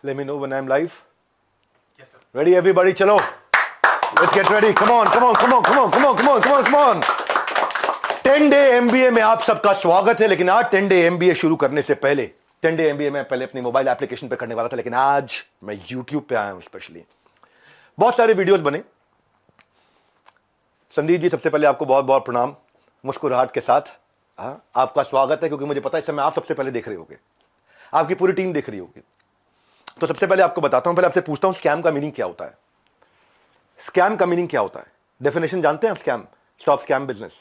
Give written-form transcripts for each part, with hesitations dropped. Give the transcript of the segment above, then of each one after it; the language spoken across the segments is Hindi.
Let me know when I'm live. Yes, sir. Ready, everybody? Chalo. Let's get ready. Come on, come on, come on, come on, come on, come on, come on, come on. 10-day MBA में आप सबका स्वागत है। लेकिन आज 10-day MBA शुरू करने से पहले 10-day MBA में पहले अपनी मोबाइल एप्लीकेशन पे करने वाला था, लेकिन आज मैं YouTube पे आया हूं। स्पेशली बहुत सारे वीडियोस बने। संदीप जी, सबसे पहले आपको बहुत बहुत प्रणाम, मुस्कुराहट के साथ। आपका स्वागत है, क्योंकि मुझे पता है इस समय आप सबसे पहले देख रहे होगे, आपकी पूरी टीम देख रही होगी। तो सबसे पहले आपको बताता हूं, पहले आपसे पूछता हूं स्कैम का मीनिंग क्या होता है। स्कैम का मीनिंग क्या होता है? डेफिनेशन जानते हैं आप? स्कैम, स्टॉप स्कैम बिजनेस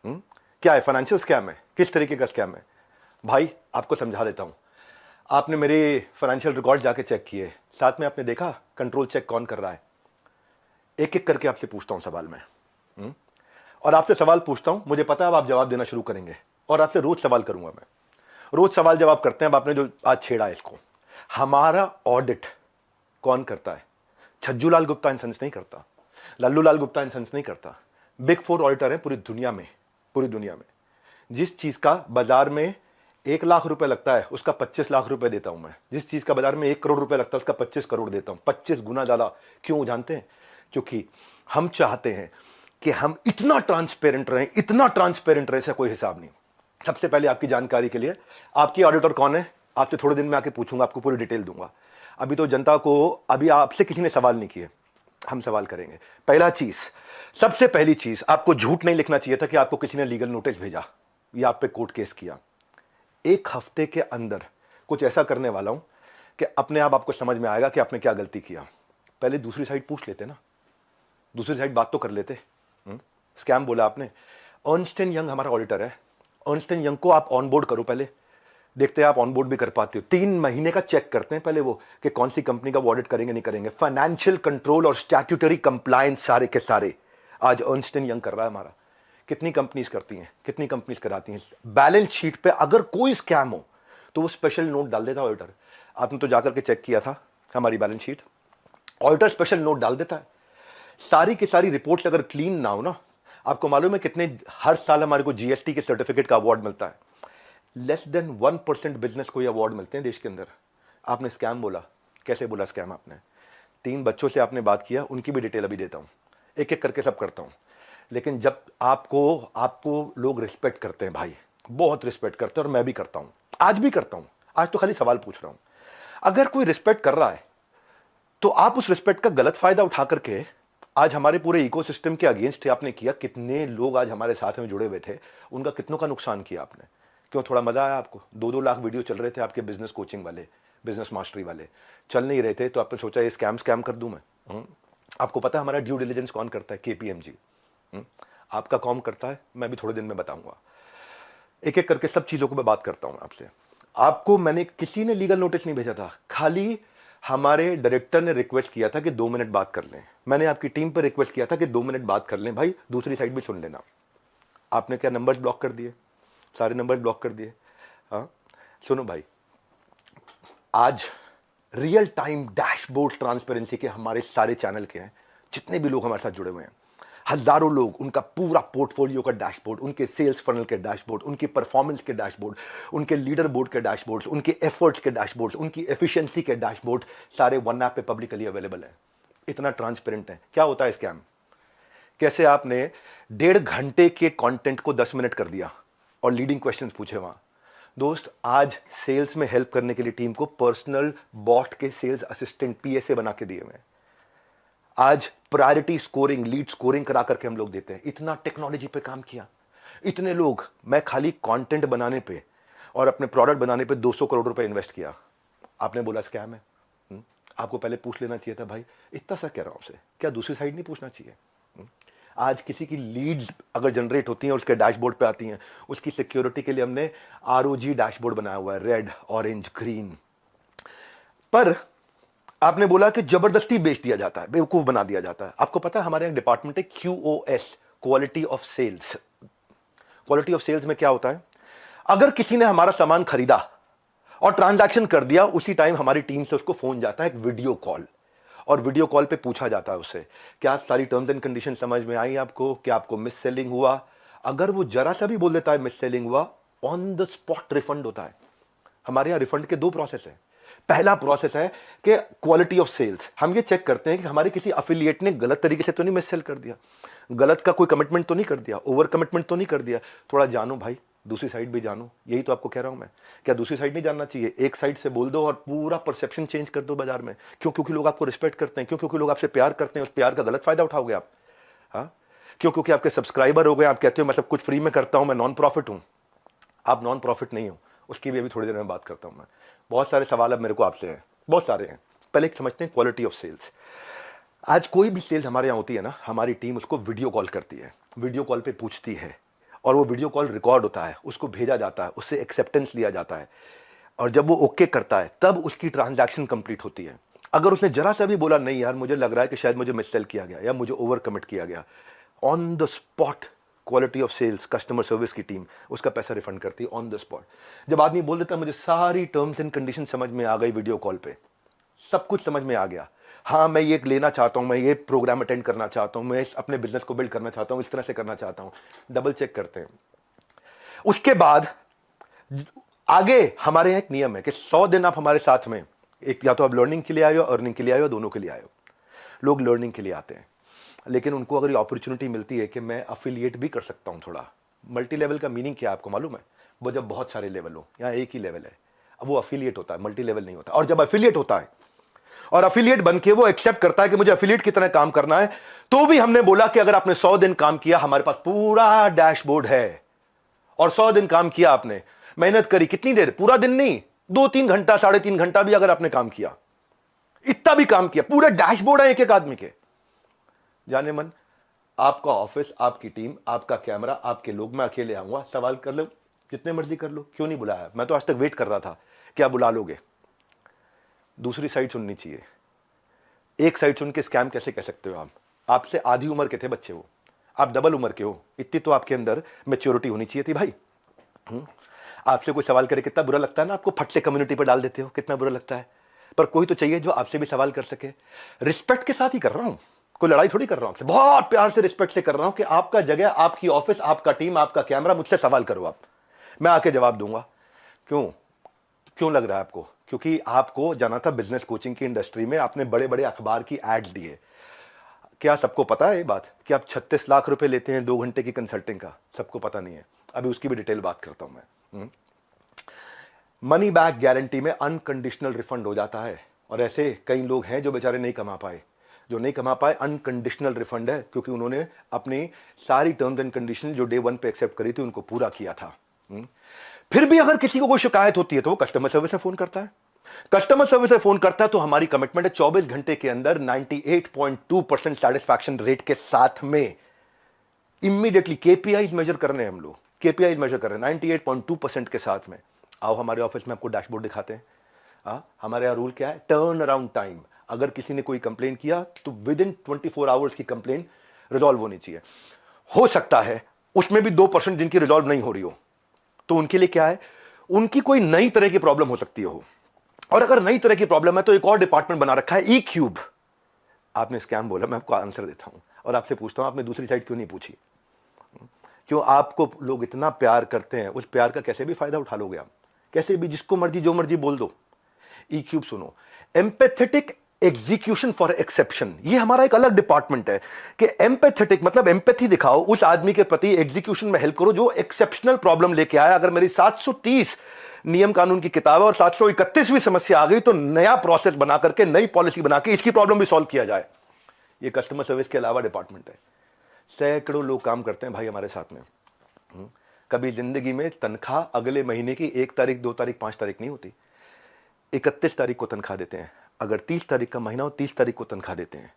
क्या है? फाइनेंशियल स्कैम है? किस तरीके का स्कैम है? भाई आपको समझा देता हूं। आपने मेरे फाइनेंशियल रिकॉर्ड जाके चेक किए, साथ में आपने देखा कंट्रोल चेक कौन कर रहा है। एक एक करके आपसे पूछता हूं सवाल में, और आपसे सवाल पूछता हूं। मुझे पता है अब आप जवाब देना शुरू करेंगे, और आपसे रोज सवाल करूंगा मैं। रोज सवाल जवाब करते हैं। अब आपने जो आज छेड़ा है इसको, हमारा ऑडिट कौन करता है? छज्जू लाल गुप्ता एंड सन्स नहीं करता, लल्लू लाल गुप्ता एंड सन्स नहीं करता। बिग 4 ऑडिटर है पूरी दुनिया में। पूरी दुनिया में जिस चीज का बाजार में 1 लाख रुपए लगता है, उसका 25 लाख रुपए देता हूं मैं। जिस चीज का बाजार में 1 करोड़ रुपए लगता है, उसका 25 करोड़ देता हूं। 25 गुना ज्यादा। क्यों जानते हैं? क्योंकि हम चाहते हैं कि हम इतना ट्रांसपेरेंट रहें, इतना ट्रांसपेरेंट रहे, इसका कोई हिसाब नहीं। सबसे पहले आपकी जानकारी के लिए, आपकी ऑडिटर कौन है? आपसे थोड़े दिन में आके पूछूंगा, आपको पूरी डिटेल दूंगा। अभी तो जनता को, अभी आपसे किसी ने सवाल नहीं किए, हम सवाल करेंगे। पहला चीज, सबसे पहली चीज, आपको झूठ नहीं लिखना चाहिए था कि आपको किसी ने लीगल नोटिस भेजा या आप पे कोर्ट केस किया। 1 हफ्ते के अंदर कुछ ऐसा करने वाला हूं कि अपने आप आपको समझ में आएगा कि आपने क्या गलती किया। पहले दूसरी साइड पूछ लेते ना, दूसरी साइड बात तो कर लेते। स्कैम बोला आपने। अर्नस्ट एंड यंग हमारा ऑडिटर है। अर्नस्ट एंड यंग को आप ऑनबोर्ड करो, पहले देखते हैं आप ऑनबोर्ड भी कर पाते हो। 3 महीने का चेक करते हैं पहले वो, कि कौन सी कंपनी का वो ऑडिट करेंगे नहीं करेंगे। फाइनेंशियल कंट्रोल और स्टैट्यूटरी कंप्लायंस सारे के सारे आज अर्नस्ट एंड यंग कर रहा है हमारा। कितनी कंपनीज करती हैं, कितनी कंपनीज कराती हैं। बैलेंस शीट पे अगर कोई स्कैम हो तो वो स्पेशल नोट डाल देता है ऑडिटर। आपने तो जाकर के चेक किया था हमारी balance sheet, auditor special note डाल देता है। सारी की सारी रिपोर्ट्स अगर क्लीन ना हो ना, आपको मालूम है कितने हर साल हमारे को जीएसटी के सर्टिफिकेट का अवार्ड मिलता है? लेस देन 1% बिजनेस को ये अवार्ड मिलते हैं देश के अंदर। आपने स्कैम बोला, कैसे बोला स्कैम आपने? 3 बच्चों से आपने बात किया, उनकी भी डिटेल अभी देता हूं, एक एक करके सब करता हूं। लेकिन जब आपको लोग रिस्पेक्ट करते हैं भाई, बहुत रिस्पेक्ट करते हैं, और मैं भी करता हूं, आज भी करता हूं। आज तो खाली सवाल पूछ रहा हूं। अगर कोई रिस्पेक्ट कर रहा है तो आप उस रिस्पेक्ट का गलत फायदा उठा करके आज हमारे पूरे इकोसिस्टम के अगेंस्ट आपने किया। कितने लोग आज हमारे साथ में जुड़े हुए थे, उनका कितनों का नुकसान किया आपने। क्यों? थोड़ा मजा आया आपको? 2-2 लाख वीडियो चल रहे थे आपके बिजनेस कोचिंग वाले, बिजनेस मास्टरी वाले, चल नहीं रहे थे, तो आपने सोचा ये स्कैम कर दूं मैं। आपको पता है हमारा ड्यू डिलिजेंस कौन करता है? KPMG। आपका कौन करता है? मैं भी थोड़े दिन में बताऊंगा। एक एक करके सब चीजों को मैं बात करता हूं आपसे। आपको मैंने, किसी ने लीगल नोटिस नहीं भेजा था, खाली हमारे डायरेक्टर ने रिक्वेस्ट किया था कि 2 मिनट बात कर लें। मैंने आपकी टीम पर रिक्वेस्ट किया था कि 2 मिनट बात कर लें भाई, दूसरी साइड भी सुन लेना। आपने क्या नंबर्स ब्लॉक कर दिए? सारे नंबर्स ब्लॉक कर दिए। हाँ, सुनो भाई, आज रियल टाइम डैशबोर्ड ट्रांसपेरेंसी के हमारे सारे चैनल के हैं, जितने भी लोग हमारे साथ जुड़े हुए हैं, हजारों लोग, उनका पूरा पोर्टफोलियो का डैशबोर्ड, उनके सेल्स फनल के डैशबोर्ड, उनकी परफॉर्मेंस के डैशबोर्ड, उनके लीडर बोर्ड के डैशबोर्ड, उनके एफर्ट्स के डैशबोर्ड, उनकी एफिशिएंसी के डैशबोर्ड, सारे वन ऐप पे पब्लिकली अवेलेबल है। इतना ट्रांसपेरेंट है। क्या होता है स्कैम? कैसे आपने 1.5 घंटे के कंटेंट को 10 मिनट कर दिया और लीडिंग क्वेश्चंस पूछे वहां। दोस्त, आज सेल्स में हेल्प करने के लिए टीम को पर्सनल बॉट के सेल्स असिस्टेंट PSA बना के दिए हुए हैं। आज प्रायोरिटी स्कोरिंग, लीड स्कोरिंग करा करके हम लोग देते हैं। इतना टेक्नोलॉजी पे काम किया, इतने लोग। मैं खाली कंटेंट बनाने पे और अपने प्रोडक्ट बनाने पे 200 करोड़ रुपए इन्वेस्ट किया। आपने बोला स्कैम है। आपको पहले पूछ लेना चाहिए था भाई। इतना सा कह रहा हूं आपसे, क्या दूसरी साइड नहीं पूछना चाहिए? आज किसी की लीड्स अगर जनरेट होती हैं और उसके डैशबोर्ड पे आती हैं, उसकी सिक्योरिटी के लिए हमने ROG डैशबोर्ड बनाया हुआ है, रेड, ऑरेंज, ग्रीन। पर आपने बोला कि जबरदस्ती बेच दिया जाता है, बेवकूफ बना दिया जाता है। आपको पता है हमारे एक डिपार्टमेंट है QoS, quality of sales. Quality of sales में क्या होता है? अगर किसी ने हमारा सामान खरीदा और ट्रांजैक्शन कर दिया, उसी टाइम हमारी टीम से उसको फोन जाता है, एक वीडियो कॉल, और वीडियो कॉल पे पूछा जाता है उससे, क्या सारी टर्म्स एंड कंडीशन समझ में आई आपको? क्या आपको मिस सेलिंग हुआ? अगर वो जरा सा भी बोल देता है मिस सेलिंग हुआ, ऑन द स्पॉट रिफंड होता है। हमारे यहां रिफंड के 2 प्रोसेस है। पहला प्रोसेस है कि क्वालिटी ऑफ सेल्स। हम ये चेक करते हैं कि हमारे किसी अफिलिएट ने गलत तरीके से तो नहीं मिस सेल कर दिया, गलत का कोई कमिटमेंट तो नहीं कर दिया, ओवर कमिटमेंट तो नहीं कर दिया। थोड़ा जानो भाई, दूसरी साइड भी जानो, यही तो आपको कह रहा हूं मैं। क्या दूसरी साइड नहीं जानना चाहिए? एक साइड से बोल दो और पूरा परसेप्शन चेंज कर दो बाजार में। क्यों? क्योंकि लोग आपको रिस्पेक्ट करते हैं। क्यों? क्योंकि लोग आपसे प्यार करते हैं। उस प्यार का गलत फायदा उठाओगे आप? हाँ, क्यों? क्योंकि आपके सब्सक्राइबर हो गए, आप कहते हो मैं सब कुछ फ्री में करता हूं, मैं नॉन प्रॉफिट हूं। आप नॉन प्रॉफिट नहीं हो, उसकी भी अभी थोड़ी देर में बात करता हूं मैं। बहुत सारे सवाल अब मेरे को आपसे हैं, बहुत सारे हैं। पहले एक समझते हैं क्वालिटी ऑफ सेल्स। आज कोई भी सेल्स हमारे यहाँ होती है ना, हमारी टीम उसको वीडियो कॉल करती है, वीडियो कॉल पे पूछती है, और वो वीडियो कॉल रिकॉर्ड होता है, उसको भेजा जाता है, उससे एक्सेप्टेंस लिया जाता है, और जब वो ओके करता है तब उसकी ट्रांजैक्शन कंप्लीट होती है। अगर उसने जरा सा भी बोला नहीं यार मुझे लग रहा है कि शायद मुझे मिससेल किया गया या मुझे ओवर कमिट किया गया, on the spot quality of sales customer service की टीम उसका पैसा रिफंड करती है ऑन द स्पॉट। जब आदमी बोल देता है मुझे सारी टर्म्स एंड कंडीशन समझ में आ गई वीडियो कॉल पे, सब कुछ समझ में आ गया, हाँ मैं ये लेना चाहता हूं, मैं ये प्रोग्राम अटेंड करना चाहता हूं, मैं अपने बिजनेस को बिल्ड करना चाहता हूं, इस तरह से करना चाहता हूं, डबल चेक करते हैं। उसके बाद आगे हमारे यहाँ एक नियम है कि 100 दिन आप हमारे साथ में, एक या तो आप लर्निंग के लिए आए हो, अर्निंग के लिए आए हो, दोनों के लिए आए हो। लोग लर्निंग के लिए आते हैं, लेकिन उनको अगर ये अपॉर्चुनिटी मिलती है कि मैं अफिलिएट भी कर सकता हूं थोड़ा। मल्टी लेवल का मीनिंग क्या है आपको मालूम है? वो जब बहुत सारे लेवल हो, यहाँ एक ही लेवल है, अब वो अफिलिएट होता है, मल्टी लेवल नहीं होता। और जब अफिलिएट होता है और अफिलिएट बनके वो एक्सेप्ट करता है कि मुझे अफिलिएट की तरह काम करना है, तो भी हमने बोला कि अगर आपने 100 दिन काम किया, हमारे पास पूरा डैशबोर्ड है, और 100 दिन काम किया आपने, मेहनत करी, कितनी देर? पूरा दिन नहीं, 2-3 घंटा, 3.5 घंटा भी अगर आपने काम किया, इतना भी काम किया, पूरे डैशबोर्ड है एक एक आदमी के। जाने मन, आपका ऑफिस, आपकी टीम, आपका कैमरा, आपके लोग, मैं अकेले आऊंगा, सवाल कर लो जितने मर्जी कर लो, क्यों नहीं बुलाया? मैं तो आज तक वेट कर रहा था, क्या बुला लोगे? दूसरी साइड सुननी चाहिए। एक साइड सुन के स्कैम कैसे कह सकते हो आप? आपसे आधी उम्र के थे बच्चे वो, आप डबल उम्र के हो, इतनी तो आपके अंदर मैच्योरिटी होनी चाहिए थी भाई। आपसे कोई सवाल करे कितना बुरा लगता है ना, आपको फट से कम्युनिटी पर डाल देते हो, कितना बुरा लगता है। पर कोई तो चाहिए जो आपसे भी सवाल कर सके। रिस्पेक्ट के साथ ही कर रहा हूं, कोई लड़ाई थोड़ी कर रहा हूं आपसे, बहुत प्यार से रिस्पेक्ट से कर रहा हूं कि आपका जगह, आपकी ऑफिस, आपका टीम, आपका कैमरा, मुझसे सवाल करो आप, मैं आके जवाब दूंगा। क्यों? क्यों लग रहा है आपको? क्योंकि आपको जाना था बिजनेस कोचिंग की इंडस्ट्री में, आपने बड़े बड़े अखबार की एड्स दिए। क्या सबको पता है ये बात कि आप 36 लाख रुपए लेते हैं 2 घंटे की कंसल्टिंग का? सबको पता नहीं है, अभी उसकी भी डिटेल बात करता हूं मैं। मनी बैक गारंटी में अनकंडीशनल रिफंड हो जाता है, और ऐसे कई लोग हैं जो बेचारे नहीं कमा पाए, जो नहीं कमा पाए, अनकंडीशनल रिफंड है, क्योंकि उन्होंने अपनी सारी टर्म्स एंड कंडीशन जो डे 1 पे एक्सेप्ट करी थी उनको पूरा किया था। फिर भी अगर किसी को कोई शिकायत होती है तो वो कस्टमर सर्विस में फोन करता है। कस्टमर सर्विस में फोन करता है तो हमारी कमिटमेंट है 24 घंटे के अंदर 98.2% सेटिस्फैक्शन रेट के साथ में इमीडिएटली केपीआईज मेजर कर रहे हैं हम लोग, केपीआईज मेजर कर रहे हैं 98.2% के साथ में। आओ हमारे ऑफिस में आपको डैशबोर्ड दिखाते हैं। हमारे यहाँ रूल क्या है? Turn around time. अगर किसी ने कोई कंप्लेन किया तो विद इन 24 आवर्स की कंप्लेन रिजॉल्व होनी चाहिए। हो सकता है उसमें भी 2% जिनकी रिजॉल्व नहीं हो रही हो, तो उनके लिए क्या है, उनकी कोई नई तरह की प्रॉब्लम हो सकती हो, और अगर नई तरह की प्रॉब्लम है तो एक और डिपार्टमेंट बना रखा है, ई क्यूब। आपने स्कैम बोला, मैं आपको आंसर देता हूं और आपसे पूछता हूं आपने दूसरी साइड क्यों नहीं पूछी? क्यों? आपको लोग इतना प्यार करते हैं, उस प्यार का कैसे भी फायदा उठा लोगे आप, कैसे भी, जिसको मर्जी जो मर्जी बोल दो। ई क्यूब सुनो, एम्पैथेटिक एग्जीक्यूशन फॉर एक्सेप्शन, ये हमारा एक अलग डिपार्टमेंट है कि एम्पैथेटिक मतलब एम्पैथी दिखाओ उस आदमी के प्रति, एग्जीक्यूशन में हेल्प करो जो एक्सेप्शनल प्रॉब्लम लेके आया। अगर मेरी 730 नियम कानून की किताब है और 731वीं समस्या आ गई तो नया प्रोसेस बना करके, नई पॉलिसी बना के इसकी प्रॉब्लम भी सॉल्व किया जाए। ये कस्टमर सर्विस के अलावा डिपार्टमेंट है। सैकड़ों लोग काम करते हैं भाई हमारे साथ में। कभी जिंदगी में तनख्वाह अगले महीने की 1 तारीख, 2 तारीख, 5 तारीख नहीं होती, 31 तारीख को तनख्वाह देते हैं। अगर 30 तारीख का महीना हो 30 तारीख को तनख्वाह देते हैं।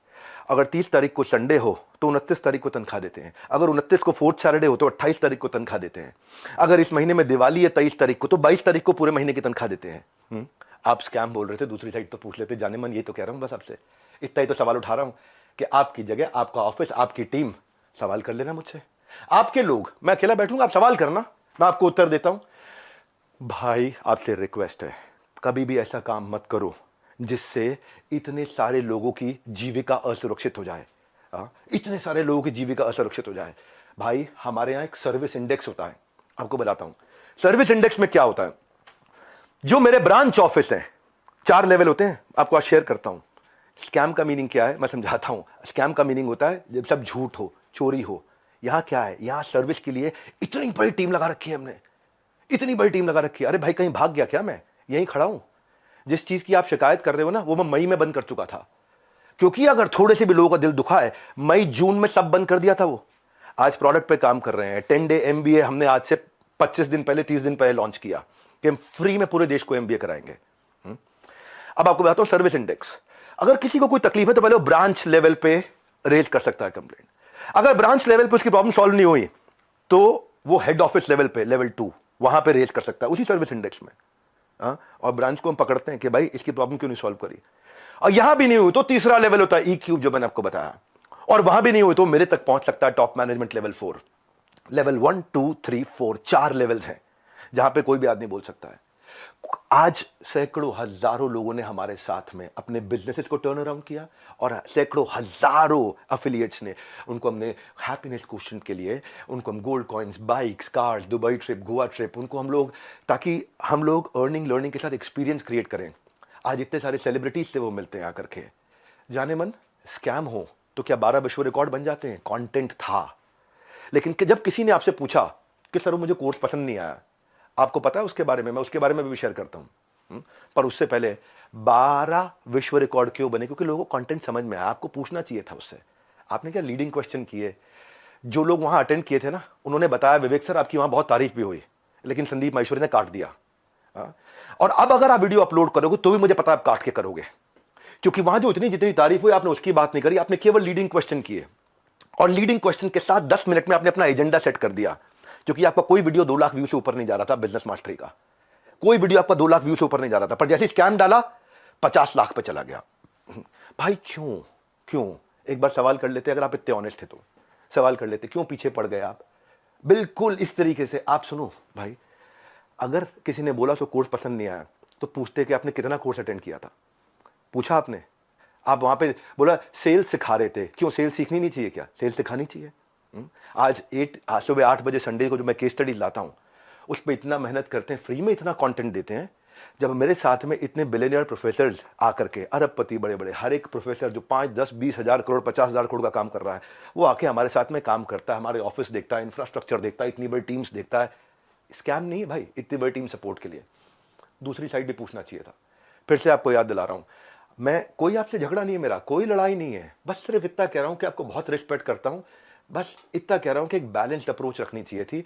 अगर 30 तारीख को संडे हो तो 29 तारीख को तनख्वाह देते हैं। अगर 29 को फोर्थ सैटरडे हो तो 28 तारीख को तनख्वाह देते हैं। अगर इस महीने में दिवाली है 23 तारीख को तो 22 तारीख को पूरे महीने की तनख्वाह देते हैं। आप स्कैम बोल रहे थे, दूसरी साइड तो पूछ लेते। जाने मन ये तो कह रहा हूं बस आपसे, इतना ही तो सवाल उठा रहा हूं कि आपकी जगह, आपका ऑफिस, आपकी टीम, सवाल कर लेना मुझसे। आपके लोग, मैं अकेला बैठूंगा, आप सवाल करना, मैं आपको उत्तर देता हूं। भाई आपसे रिक्वेस्ट है, कभी भी ऐसा काम मत करो जिससे इतने सारे लोगों की जीविका असुरक्षित हो जाए। इतने सारे लोगों की जीविका असुरक्षित हो जाए। भाई हमारे यहां एक सर्विस इंडेक्स होता है, आपको बताता हूं। सर्विस इंडेक्स में क्या होता है, जो मेरे ब्रांच ऑफिस है 4 लेवल होते हैं, आपको आज शेयर करता हूं। स्कैम का मीनिंग क्या है मैं समझाता हूं। स्कैम का मीनिंग होता है जब सब झूठ हो, चोरी हो। यहां क्या है, यहां सर्विस के लिए इतनी बड़ी टीम लगा रखी है हमने, इतनी बड़ी टीम लगा रखी है। अरे भाई कहीं भाग गया क्या, मैं यहीं खड़ा हूं। जिस चीज की आप शिकायत कर रहे हो ना, वो मैं मई में बंद कर चुका था, क्योंकि अगर थोड़े से भी लोगों का दिल दुखा है, मई जून में सब बंद कर दिया था। वो आज प्रोडक्ट पे काम कर रहे हैं। 10 डे एमबीए हमने आज से 25 दिन पहले, 30 दिन पहले लॉन्च किया कि हम फ्री में पूरे देश को एमबीए कराएंगे। अब आपको बताता हूं सर्विस इंडेक्स। अगर किसी को कोई तकलीफ है तो पहले वो ब्रांच लेवल पे रेज कर सकता है कंप्लेंट। अगर ब्रांच लेवल पे उसकी प्रॉब्लम सॉल्व नहीं हुई तो वो हेड ऑफिस लेवल पे, लेवल 2, वहां पे रेज कर सकता है उसी सर्विस इंडेक्स में। और ब्रांच को हम पकड़ते हैं कि भाई इसकी प्रॉब्लम क्यों नहीं सॉल्व करी। और यहां भी नहीं हुई तो तीसरा लेवल होता है ई क्यूब, जो मैंने आपको बताया। और वहां भी नहीं हुई तो मेरे तक पहुंच सकता है top management level 4। Level 1 2 3 4 4 levels हैं जहां पे कोई भी आदमी बोल सकता है। आज सैकड़ों हजारों लोगों ने हमारे साथ में अपने बिजनेसेस को टर्न अराउंड किया, और सैकड़ों हजारों एफिलिएट्स ने, उनको हमने हैप्पीनेस क्वेश्चन के लिए, उनको हम gold coins, bikes, cars, Dubai trip, Goa trip, उनको हम लोग, ताकि हम लोग अर्निंग लर्निंग के साथ एक्सपीरियंस क्रिएट करें। आज इतने सारे सेलिब्रिटीज से वो मिलते हैं आकर के। जाने मन स्कैम हो तो क्या 12 विश्व रिकॉर्ड बन जाते हैं? कंटेंट था। लेकिन जब किसी ने आपसे पूछा कि सर मुझे कोर्स पसंद नहीं आया, आपको पता है उसके बारे में, मैं उसके बारे में भी शेयर करता हूं। पर उससे पहले 12 विश्व रिकॉर्ड क्यों बने? क्योंकि लोगों को कंटेंट समझ में आया। आपको पूछना चाहिए था उससे। आपने क्या लीडिंग क्वेश्चन किए? जो लोग वहां अटेंड किए थे ना, उन्होंने बताया विवेक सर आपकी वहां बहुत तारीफ भी हुई, लेकिन संदीप माहेश्वरी ने काट दिया। और अब अगर आप वीडियो अपलोड करोगे तो भी मुझे पता है आप काट के करोगे, क्योंकि वहां जो इतनी जितनी तारीफ हुई आपने उसकी बात नहीं करी, आपने केवल लीडिंग क्वेश्चन किए। और लीडिंग क्वेश्चन के साथ 10 मिनट में आपने अपना एजेंडा सेट कर दिया, क्योंकि आपका कोई वीडियो 2 लाख व्यू से ऊपर नहीं जा रहा था। बिजनेस मास्टरी का कोई वीडियो आपका 2 लाख व्यू से ऊपर नहीं जा रहा था, पर जैसे स्कैम डाला 50 लाख पे चला गया। भाई क्यों? क्यों? एक बार सवाल कर लेते, अगर आप इतने ऑनेस्ट थे तो सवाल कर लेते, क्यों पीछे पड़ गए आप? बिल्कुल इस तरीके से आप सुनो भाई, अगर किसी ने बोला तो कोर्स पसंद नहीं आया तो पूछते कि आपने कितना कोर्स अटेंड किया था। पूछा आपने? आप वहां पे बोला सेल्स सिखा रहे थे, क्यों? सेल्स सीखनी नहीं चाहिए क्या? सेल्स सिखानी चाहिए। आज सुबह 8 बजे संडे को जो मैं केस स्टडीज लाता हूं, उस पर इतना मेहनत करते हैं, फ्री में इतना कंटेंट देते हैं। जब मेरे साथ में इतने बिलियनियर प्रोफेसर्स आकर के, अरबपति बड़े बड़े, हर एक प्रोफेसर जो 5 10 20 हजार करोड़ 50 हजार करोड़ का काम कर रहा है, वो आके हमारे साथ में काम करता है, हमारे ऑफिस देखता है, इंफ्रास्ट्रक्चर देखता है, इतनी बड़ी टीम्स देखता है। स्कैम नहीं है भाई, इतनी बड़ी टीम सपोर्ट के लिए। दूसरी साइड भी पूछना चाहिए था। फिर से आपको याद दिला रहा हूं, मैं कोई आपसे झगड़ा नहीं है, मेरा कोई लड़ाई नहीं है, बस सिर्फ इतना कह रहा हूं कि आपको बहुत रिस्पेक्ट करता हूं, बस इतना कह रहा हूं कि एक बैलेंस्ड अप्रोच रखनी चाहिए थी।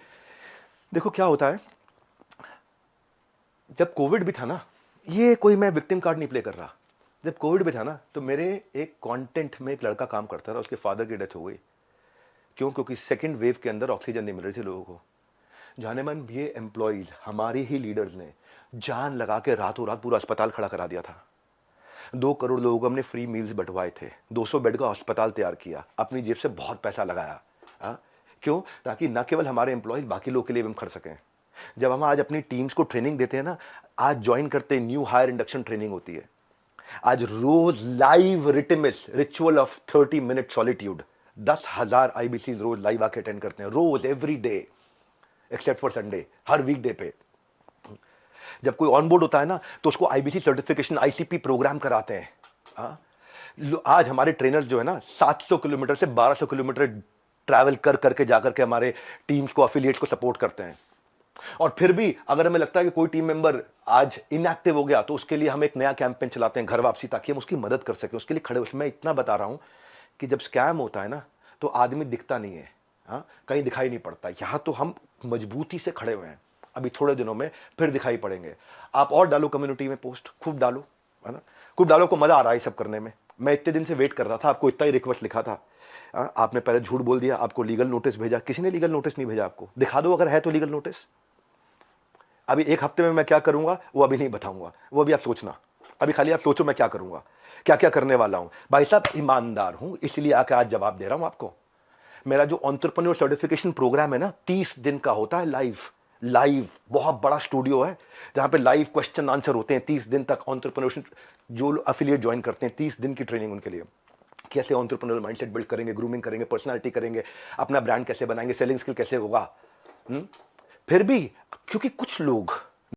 देखो क्या होता है, जब कोविड भी था ना, ये कोई मैं विक्टिम कार्ड नहीं प्ले कर रहा, जब कोविड भी था ना, तो मेरे एक कंटेंट में एक लड़का काम करता था, उसके फादर की डेथ हो गई। क्यों? क्योंकि सेकेंड वेव के अंदर ऑक्सीजन नहीं मिल रही थी लोगों को। जाने मन ये एम्प्लॉइज, हमारे ही लीडर्स ने जान लगा के रातों रात पूरा अस्पताल खड़ा करा दिया था। 2 करोड़ लोगों को हमने फ्री मील्स बंटवाए थे, 200 बेड का अस्पताल तैयार किया, अपनी जेब से बहुत पैसा लगाया। क्यों? ताकि न केवल हमारे एम्प्लॉइज, बाकी लोगों के लिए भी हम खड़ सकें। जब हम आज अपनी टीम्स को ट्रेनिंग देते हैं ना, आज ज्वाइन करते न्यू हायर इंडक्शन ट्रेनिंग होती है, आज रोज लाइव रिटिमिस ritual of 30 minute solitude, 10,000 IBC रोज लाइव आके अटेंड करते हैं, रोज, every day except for Sunday, हर वीकडे पे। जब कोई ऑनबोर्ड होता है ना, तो उसको आईबीसी सर्टिफिकेशन, आईसीपी प्रोग्राम कराते हैं। आज हमारे ट्रेनर्स जो है ना, 700 किलोमीटर से 1200 किलोमीटर ट्रैवल कर करके जाकर के हमारे टीम्स को, एफिलिएट्स को सपोर्ट करते हैं। और फिर भी अगर हमें लगता है कि कोई टीम मेंबर आज इनएक्टिव हो गया, तो उसके लिए हम एक नया कैंपेन चलाते हैं, घर वापसी, ताकि हम उसकी मदद कर सकें, उसके लिए खड़े। उसमें इतना बता रहा हूं कि जब स्कैम होता है ना, तो आदमी दिखता नहीं है, कहीं दिखाई नहीं पड़ता। यहां तो हम मजबूती से खड़े हुए हैं, अभी थोड़े दिनों में फिर दिखाई पड़ेंगे। आप और डालो कम्युनिटी में पोस्ट, खूब डालो, है ना, खूब डालो, को मजा आ रहा है सब करने में। मैं इतने दिन से वेट कर रहा था, आपको इतना ही रिक्वेस्ट लिखा था, आपने पहले झूठ बोल दिया, आपको लीगल नोटिस भेजा। किसी ने लीगल नोटिस नहीं भेजा आपको, दिखा दो अगर है तो लीगल नोटिस। अभी 1 हफ्ते में मैं क्या करूंगा वो अभी नहीं बताऊंगा, वो अभी आप सोचना, अभी खाली आप सोचो मैं क्या करूंगा, क्या क्या करने वाला हूं। भाई साहब ईमानदार हूं, इसलिए आके आज जवाब दे रहा हूं आपको। मेरा जो एंटरप्रेन्योर सर्टिफिकेशन प्रोग्राम है ना, 30 दिन का होता है, लाइव बहुत बड़ा स्टूडियो है जहां पे लाइव क्वेश्चन आंसर होते हैं 30 दिन तक। एंटरप्रेन्योरशिप जो एफिलिएट ज्वाइन करते हैं, 30 दिन की ट्रेनिंग उनके लिए, कैसे एंटरप्रेन्योर माइंडसेट बिल्ड करेंगे, ग्रूमिंग करेंगे, पर्सनालिटी करेंगे, अपना ब्रांड कैसे बनाएंगे, सेलिंग स्किल कैसे होगा। फिर भी क्योंकि कुछ लोग